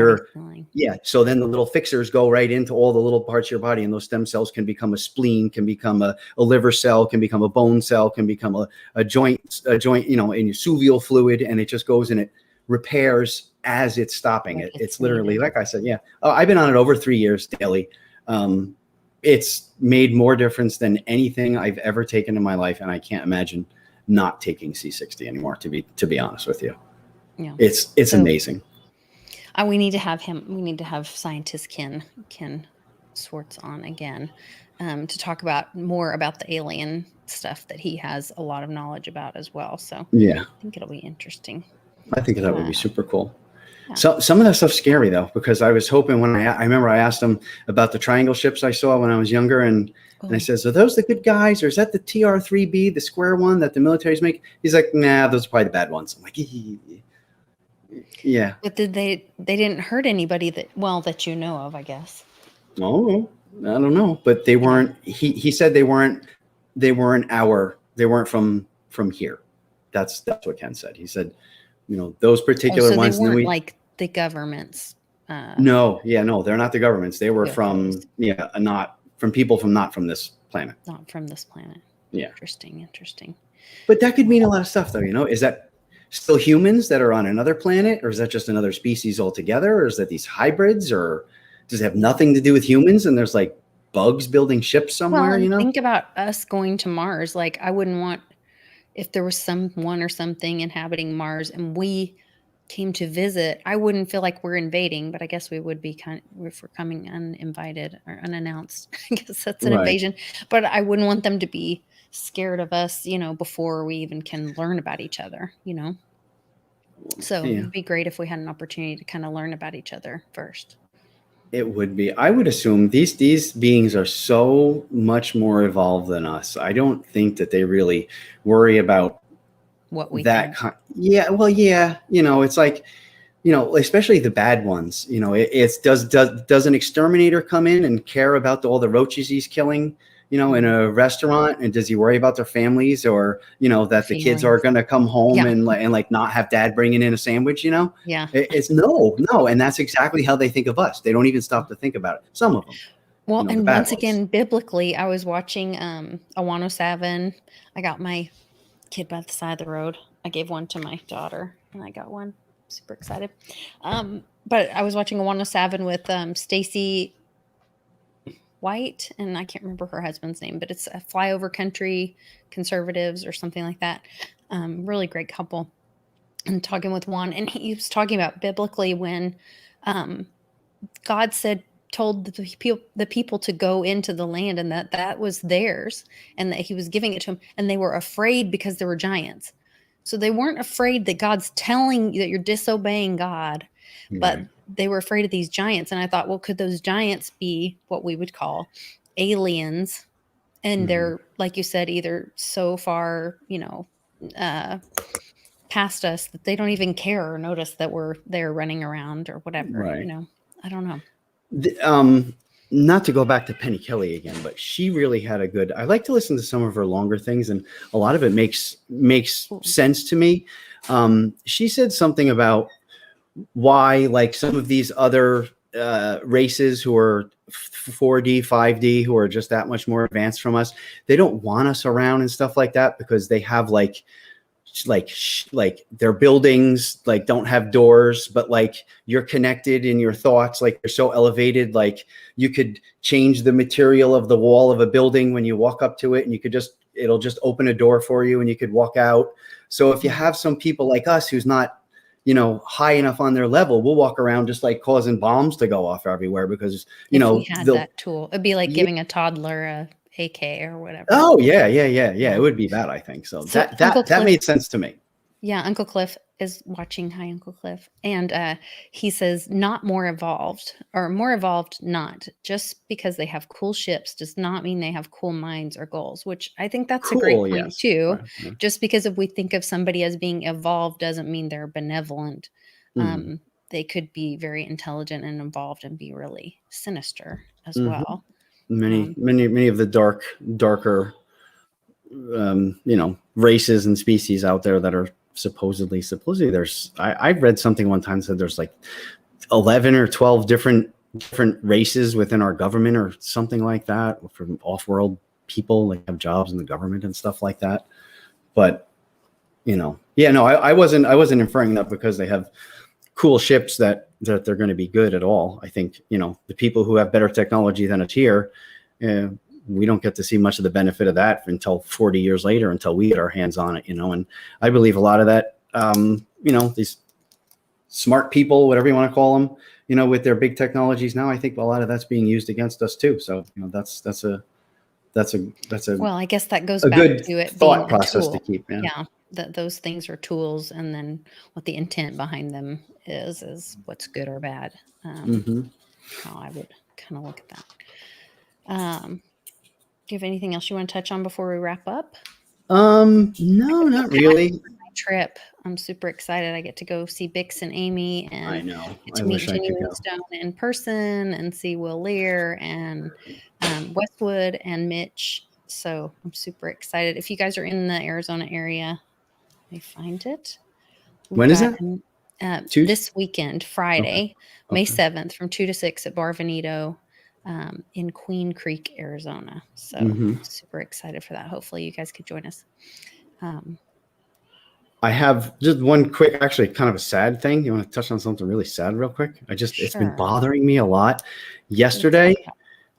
so then the little fixers go right into all the little parts of your body, and those stem cells can become a spleen, can become a liver cell, can become a bone cell, can become a joint, in your suvial fluid, and it just goes and it repairs as it's stopping it. It's literally, like I said, I've been on it over 3 years daily. It's made more difference than anything I've ever taken in my life, and I can't imagine not taking C60 anymore, to be honest with you. Yeah. It's amazing. We need to have him. We need to have scientist Ken Swartz on again to talk more about the alien stuff that he has a lot of knowledge about as well. So yeah, I think it'll be interesting. I think that would be super cool. Yeah. So some of that stuff's scary though, because I was hoping when I remember I asked him about the triangle ships I saw when I was younger, and I says, "Are those the good guys, or is that the TR-3B, the square one that the militaries make?" He's like, "Nah, those are probably the bad ones." I'm like, "Yeah." But they didn't hurt anybody that you know of, I guess. Oh, I don't know, but they weren't. He said they weren't from here. That's what Ken said. He said, those particular ones. They weren't like the government's. No, they're not the government's. They were from not from people not from this planet. Not from this planet. Yeah. Interesting. But that could mean a lot of stuff, though. Is that still humans that are on another planet, or is that just another species altogether, or is that these hybrids, or does it have nothing to do with humans and there's like bugs building ships somewhere? Think about us going to Mars. Like, I wouldn't want if there was someone or something inhabiting Mars and we came to visit, I wouldn't feel like we're invading, but I guess we would be if we're coming uninvited or unannounced. I guess that's an invasion, but I wouldn't want them to be scared of us, before we even can learn about each other, So it'd be great if we had an opportunity to kind of learn about each other first. It would be. I would assume these beings are so much more evolved than us. I don't think that they really worry about what we that kind. Yeah. Well, yeah. It's like, especially the bad ones. Does an exterminator come in and care about all the roaches he's killing? In a restaurant, and does he worry about their families, or that the kids are going to come home and not have dad bringing in a sandwich? Yeah, it's no, and that's exactly how they think of us. They don't even stop to think about it. Some of them. Well, and once again, biblically, I was watching Awano 7. I got my kid by the side of the road. I gave one to my daughter, and I got one. Super excited. But I was watching Awano 7 with Stacy White, and I can't remember her husband's name, but it's a flyover country conservatives or something like that. Really great couple. And talking with Juan, and he was talking about biblically when God told the people to go into the land, and that was theirs, and that he was giving it to them, and they were afraid because there were giants. So they weren't afraid that God's telling you that you're disobeying God, but they were afraid of these giants. And I thought, well, could those giants be what we would call aliens? And they're, like you said, either so far, past us that they don't even care or notice that they're running around or whatever. I don't know. Not to go back to Penny Kelly again, but she really had I like to listen to some of her longer things, and a lot of it makes sense to me. She said something about why, like, some of these other races who are 4D, 5D, who are just that much more advanced from us, they don't want us around and stuff like that, because they have like their buildings don't have doors, but you're connected in your thoughts, you're so elevated, you could change the material of the wall of a building when you walk up to it, and it'll just open a door for you and you could walk out. So if you have some people like us who's not high enough on their level, we'll walk around just causing bombs to go off everywhere, because if we had that tool, it'd be like giving a toddler a AK or whatever. Oh yeah. It would be that, I think so. That made sense to me. Yeah, Uncle Cliff is watching. Hi, Uncle Cliff. And he says not more evolved, or more evolved not. Just because they have cool ships does not mean they have cool minds or goals, which I think that's cool, a great point too. Right. Just because if we think of somebody as being evolved doesn't mean they're benevolent. They could be very intelligent and involved and be really sinister as well. Many of the darker races and species out there that are supposedly there's I've read something one time said there's 11 or 12 different races within our government or something like that, from off-world people have jobs in the government and stuff like that. But I wasn't inferring that because they have cool ships that they're going to be good at all. I think the people who have better technology than us here, we don't get to see much of the benefit of that until 40 years later, until we get our hands on it, and I believe a lot of that, these smart people, whatever you want to call them, with their big technologies now, I think a lot of that's being used against us too. So, that's a well, I guess that goes a back good to it thought being a process to tool. keep. Yeah, that those things are tools, and then what the intent behind them is what's good or bad. How I would kind of look at that. Do you have anything else you want to touch on before we wrap up? No, not really. Trip. I'm super excited. I get to go see Bix and Amy, and I know. get to I meet wish I Jenny could go. Moonstone in person, and see Will Lear and Westwood and Mitch. So I'm super excited. If you guys are in the Arizona area, let me find it. When is that? This weekend, Friday, Okay. May 7th, from 2 to 6 at Bar Venito in Queen Creek, Arizona. So super excited for that. Hopefully you guys could join us. I have just one quick, actually kind of a sad thing. You want to touch on something really sad real quick? It's been bothering me a lot. Yesterday,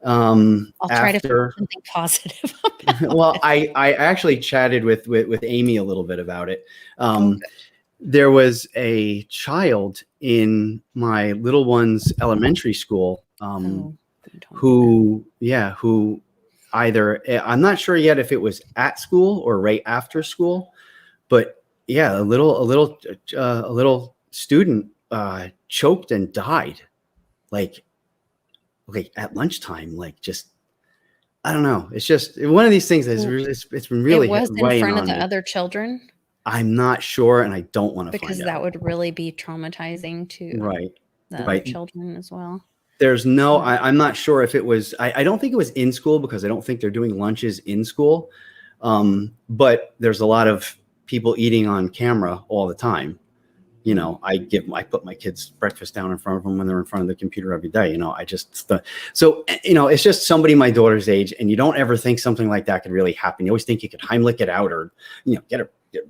I'll try to find something positive. Well, I actually chatted with Amy a little bit about it. There was a child in my little one's elementary school who either, I'm not sure yet if it was at school or right after school, but yeah, a little student choked and died, like at lunchtime. Like, just, I don't know. It's just one of these things that's it's been really it was in front of the me. Other children. I'm not sure, and I don't want to because find that out. would really be traumatizing to the other children as well. There's no, I'm not sure if it was, I don't think it was in school, because I don't think they're doing lunches in school. But there's a lot of people eating on camera all the time. I put my kids' breakfast down in front of them when they're in front of the computer every day. It's just somebody my daughter's age, and you don't ever think something like that could really happen. You always think you could Heimlich it out, or,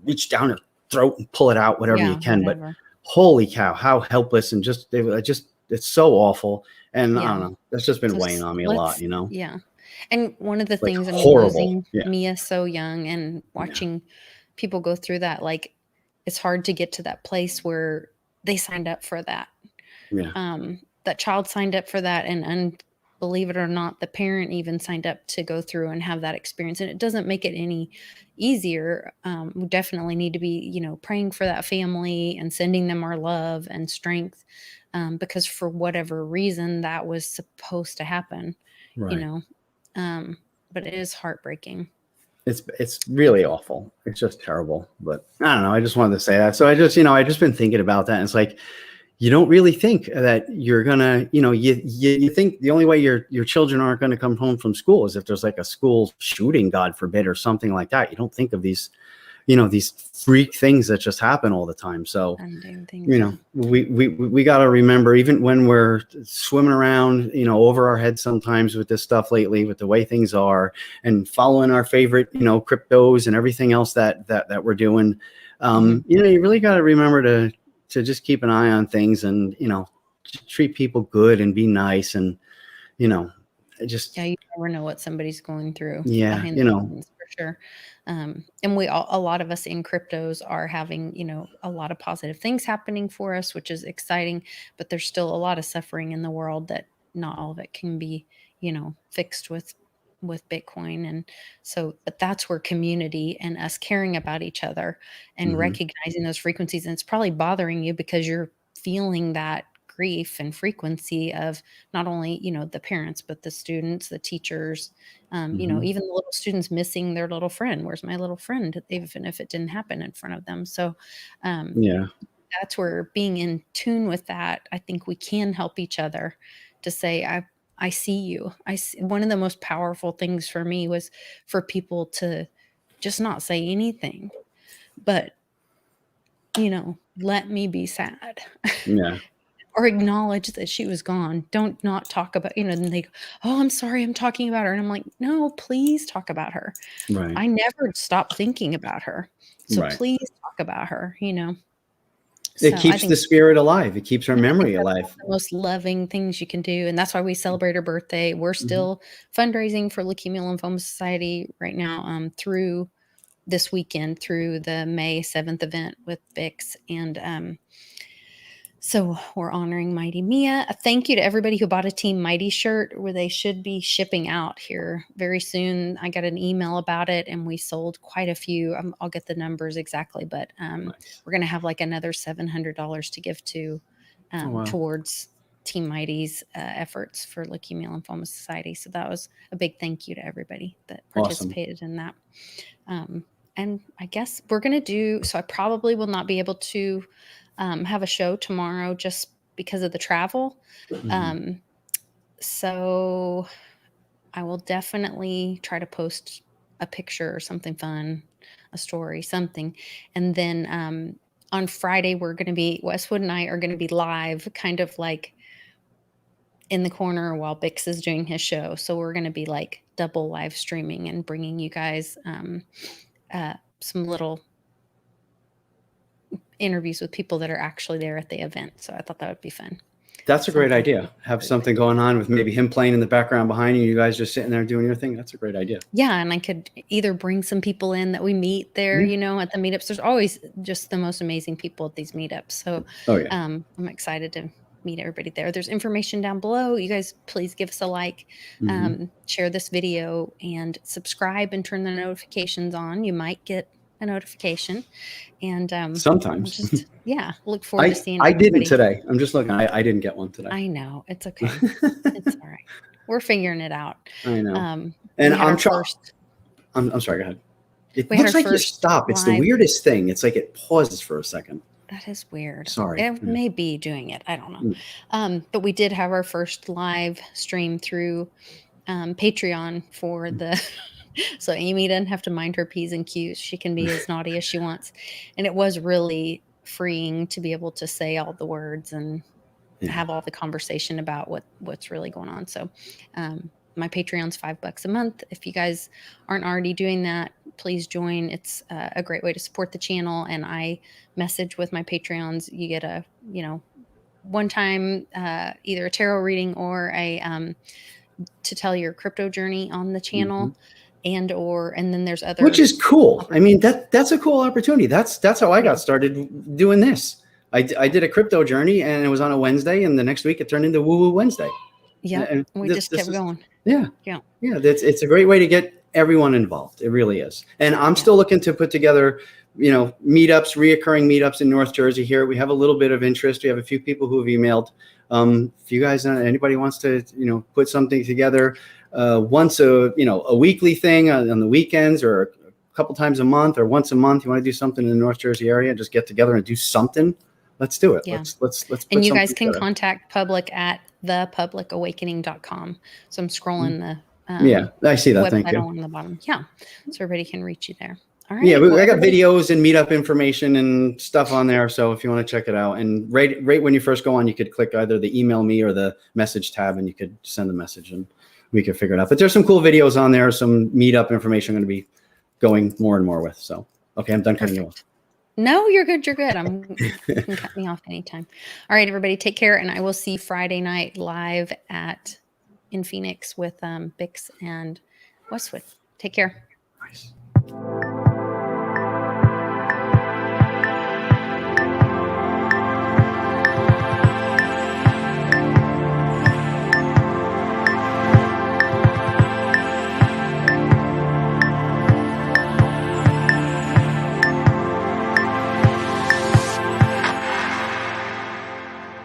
reach down her throat and pull it out, whatever you can. Whatever. But holy cow, how helpless, and it's so awful. And I don't know, that's just been weighing on me a lot, Yeah. And one of the things, horrible. Losing Mia so young and watching people go through that, like, it's hard to get to that place where they signed up for that. That child signed up for that, and believe it or not, the parent even signed up to go through and have that experience. And it doesn't make it any easier. We definitely need to be, praying for that family and sending them our love and strength, because for whatever reason that was supposed to happen, but it is heartbreaking. It's really awful. It's just terrible. But I don't know. I just wanted to say that. So I just been thinking about that. And it's like, you don't really think that you're gonna, you think the only way your children aren't going to come home from school is if there's like a school shooting, God forbid, or something like that. You don't think of these, these freak things that just happen all the time. So, we got to remember, even when we're swimming around, over our heads sometimes with this stuff lately, with the way things are, and following our favorite, cryptos and everything else that we're doing. You really got to remember to just keep an eye on things, and, treat people good and be nice. And, you never know what somebody's going through. Yeah. For sure. And a lot of us in cryptos are having, a lot of positive things happening for us, which is exciting, but there's still a lot of suffering in the world that not all of it can be, fixed with Bitcoin. And so, but that's where community and us caring about each other and recognizing those frequencies. And it's probably bothering you because you're feeling that grief and frequency of not only, the parents, but the students, the teachers, even the little students missing their little friend. Where's my little friend? Even if it didn't happen in front of them. So, that's where being in tune with that, I think we can help each other to say, I see you. One of the most powerful things for me was for people to just not say anything, but, let me be sad. Yeah. Or acknowledge that she was gone. Don't not talk about, and they go, oh, I'm sorry, I'm talking about her. And I'm like, no, please talk about her. Right. I never stopped thinking about her. So Right. please talk about her, It keeps the spirit alive. It keeps her memory alive. That's the most loving things you can do. And that's why we celebrate her birthday. We're still fundraising for Leukemia Lymphoma Society right now, through this weekend, through the May 7th event with Bix. And So we're honoring Mighty Mia. A thank you to everybody who bought a Team Mighty shirt, where they should be shipping out here very soon. I got an email about it, and we sold quite a few. I'll get the numbers exactly, but Nice. we're going to have like another $700 to give to towards Team Mighty's efforts for Leukemia Lymphoma Society. So that was a big thank you to everybody that participated in that. And I guess we're going to do, so I probably will not be able to have a show tomorrow just because of the travel. So I will definitely try to post a picture or something fun, a story, something. And then on Friday, Westwood and I are going to be live, kind of like in the corner while Bix is doing his show. So we're going to be like double live streaming and bringing you guys some little interviews with people that are actually there at the event. So I thought that would be fun. That's a great idea. Have something going on with maybe him playing in the background behind you. You guys just sitting there doing your thing. That's a great idea. Yeah. And I could either bring some people in that we meet there, you know, at the meetups. There's always just the most amazing people at these meetups. So I'm excited to meet everybody there. There's information down below. You guys, please give us a like, share this video, and subscribe and turn the notifications on. You might get a notification. And sometimes just look forward to seeing everybody. I didn't today. I'm just looking. I didn't get one today. I know. It's okay. It's all right. We're figuring it out. I know. And I'm sorry. Go ahead. It looks like you stop. It's the weirdest thing. It's like it pauses for a second. That is weird. Sorry. It may be doing it. I don't know. But we did have our first live stream through Patreon for the so Amy doesn't have to mind her P's and Q's. She can be as naughty as she wants. And it was really freeing to be able to say all the words and have all the conversation about what's really going on. So my Patreon's $5 a month. If you guys aren't already doing that, please join. It's a great way to support the channel. And I message with my Patreons. You get a, one time either a tarot reading or a to tell your crypto journey on the channel. And then there's other, which is cool. I mean, that's a cool opportunity. That's how I got started doing this. I did a crypto journey, and it was on a Wednesday, and the next week it turned into WuJu Wednesday. Yeah, and we just kept going. Yeah. It's a great way to get everyone involved. It really is. And I'm still looking to put together, meetups, reoccurring meetups in North Jersey here. We have a little bit of interest. We have a few people who have emailed. If you guys, anybody wants to, put something together. Once a weekly thing on the weekends, or a couple times a month, or once a month, you want to do something in the North Jersey area, just get together and do something. Let's do it. Yeah. Let's and you guys can contact public at thepublicawakening.com. So I'm scrolling the I see that. Thank you. On the bottom. Yeah. So everybody can reach you there. All right. Yeah, I got videos and meetup information and stuff on there. So if you want to check it out, and right when you first go on, you could click either the email me or the message tab, and you could send a message and we could figure it out. But there's some cool videos on there, some meetup information I'm going to be going more and more with. So, okay, I'm done cutting you off. No, you're good. You're good. You can cut me off anytime. All right, everybody, take care. And I will see you Friday night live in Phoenix with Bix and Westwood. Take care. Nice.